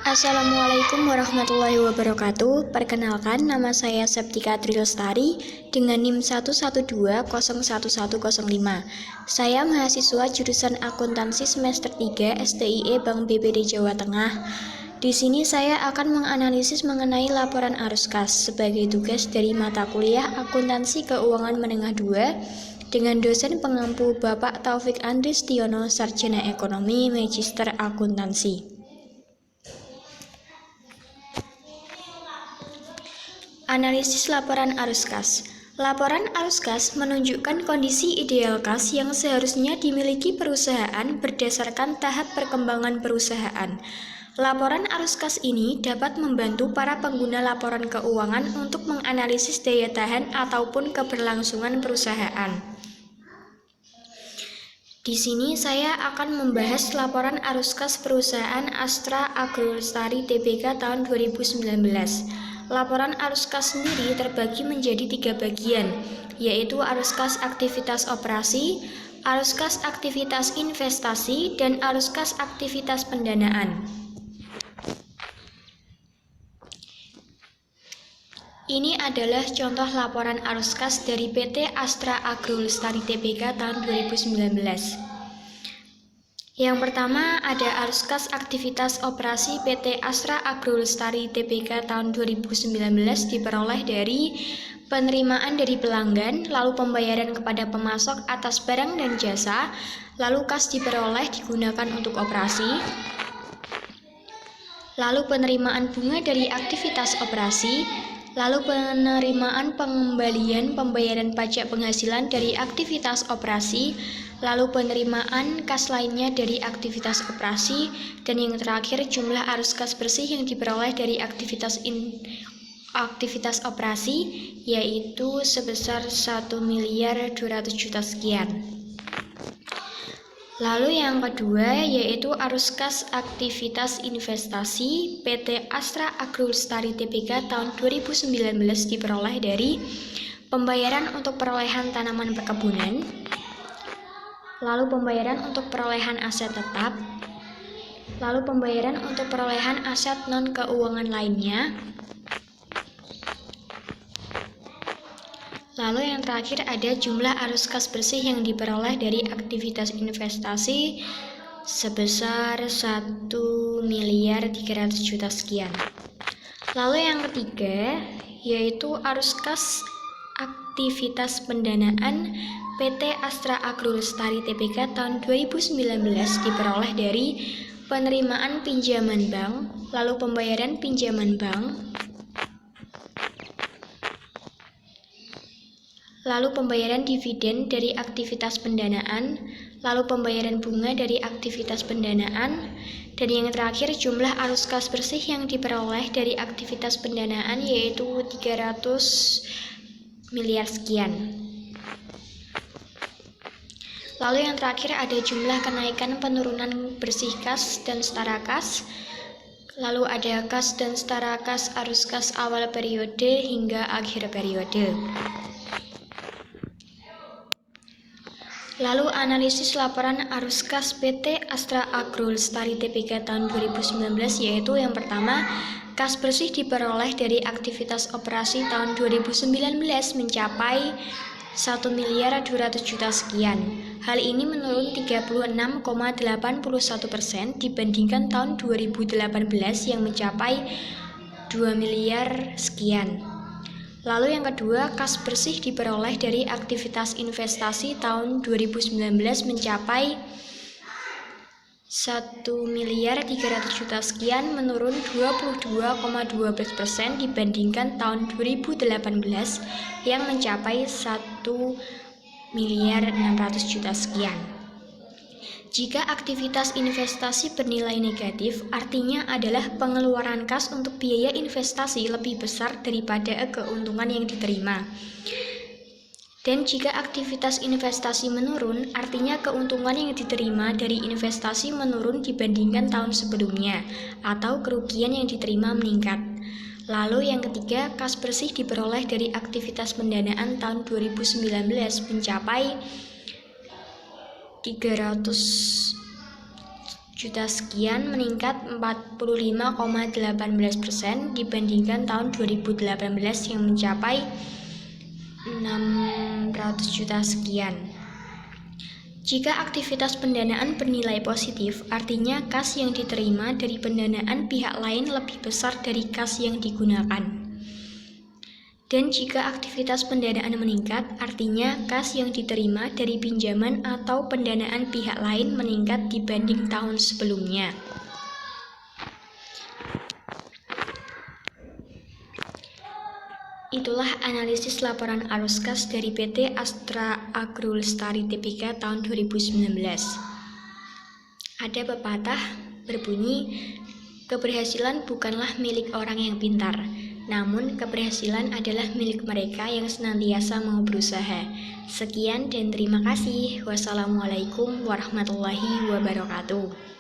Assalamualaikum warahmatullahi wabarakatuh. Perkenalkan, nama saya Septika Trilestari dengan NIM 112011105. Saya mahasiswa jurusan Akuntansi semester 3 STIE Bank BPD Jawa Tengah. Di sini saya akan menganalisis mengenai laporan arus kas sebagai tugas dari mata kuliah Akuntansi Keuangan Menengah 2 dengan dosen pengampu Bapak Taufik Andristiono, Sarjana Ekonomi, Magister Akuntansi. Analisis laporan arus kas. Laporan arus kas menunjukkan kondisi ideal kas yang seharusnya dimiliki perusahaan berdasarkan tahap perkembangan perusahaan. Laporan arus kas ini dapat membantu para pengguna laporan keuangan untuk menganalisis daya tahan ataupun keberlangsungan perusahaan. Di sini saya akan membahas laporan arus kas perusahaan Astra Agrolestari Tbk tahun 2019. Laporan arus kas sendiri terbagi menjadi 3 bagian, yaitu arus kas aktivitas operasi, arus kas aktivitas investasi, dan arus kas aktivitas pendanaan. Ini adalah contoh laporan arus kas dari PT Astra Agrolestari Tbk tahun 2019. Yang pertama ada arus kas aktivitas operasi PT Astra Agrolestari Tbk tahun 2019 diperoleh dari penerimaan dari pelanggan, lalu pembayaran kepada pemasok atas barang dan jasa, lalu kas diperoleh digunakan untuk operasi, lalu penerimaan bunga dari aktivitas operasi, lalu penerimaan pengembalian pembayaran pajak penghasilan dari aktivitas operasi, lalu penerimaan kas lainnya dari aktivitas operasi, dan yang terakhir jumlah arus kas bersih yang diperoleh dari aktivitas operasi, yaitu sebesar 1.200.000.000 sekian. Lalu yang kedua yaitu arus kas aktivitas investasi PT Astra Agrolestari Tbk tahun 2019 diperoleh dari pembayaran untuk perolehan tanaman perkebunan, lalu pembayaran untuk perolehan aset tetap, lalu pembayaran untuk perolehan aset non-keuangan lainnya, lalu yang terakhir ada jumlah arus kas bersih yang diperoleh dari aktivitas investasi sebesar 1.300.000.000 sekian. Lalu yang ketiga yaitu arus kas aktivitas pendanaan PT Astra Agrolestari Tbk tahun 2019 diperoleh dari penerimaan pinjaman bank, lalu pembayaran pinjaman bank, lalu pembayaran dividen dari aktivitas pendanaan, lalu pembayaran bunga dari aktivitas pendanaan, dan yang terakhir jumlah arus kas bersih yang diperoleh dari aktivitas pendanaan yaitu 300 miliar sekian. Lalu yang terakhir ada jumlah kenaikan penurunan bersih kas dan setara kas, lalu ada kas dan setara kas arus kas awal periode hingga akhir periode. Lalu analisis laporan arus kas PT Astra Agrolestari Tbk tahun 2019 yaitu yang pertama, kas bersih diperoleh dari aktivitas operasi tahun 2019 mencapai 1.200.000.000 sekian. Hal ini menurun 36,81% dibandingkan tahun 2018 yang mencapai 2 miliar sekian. Lalu yang kedua, kas bersih diperoleh dari aktivitas investasi tahun 2019 mencapai 1.300.000.000 sekian, menurun 22,12% dibandingkan tahun 2018 yang mencapai 1.600.000.000 sekian. Jika aktivitas investasi bernilai negatif, artinya adalah pengeluaran kas untuk biaya investasi lebih besar daripada keuntungan yang diterima. Dan jika aktivitas investasi menurun, artinya keuntungan yang diterima dari investasi menurun dibandingkan tahun sebelumnya, atau kerugian yang diterima meningkat. Lalu yang ketiga, kas bersih diperoleh dari aktivitas pendanaan tahun 2019 mencapai 300 juta sekian meningkat 45,18% dibandingkan tahun 2018 yang mencapai 600 juta sekian. Jika aktivitas pendanaan bernilai positif, artinya kas yang diterima dari pendanaan pihak lain lebih besar dari kas yang digunakan. Dan jika aktivitas pendanaan meningkat, artinya kas yang diterima dari pinjaman atau pendanaan pihak lain meningkat dibanding tahun sebelumnya. Itulah analisis laporan arus kas dari PT Astra Agrolestari Tbk tahun 2019. Ada pepatah berbunyi, keberhasilan bukanlah milik orang yang pintar, namun keberhasilan adalah milik mereka yang senantiasa mau berusaha. Sekian dan terima kasih. Wassalamualaikum warahmatullahi wabarakatuh.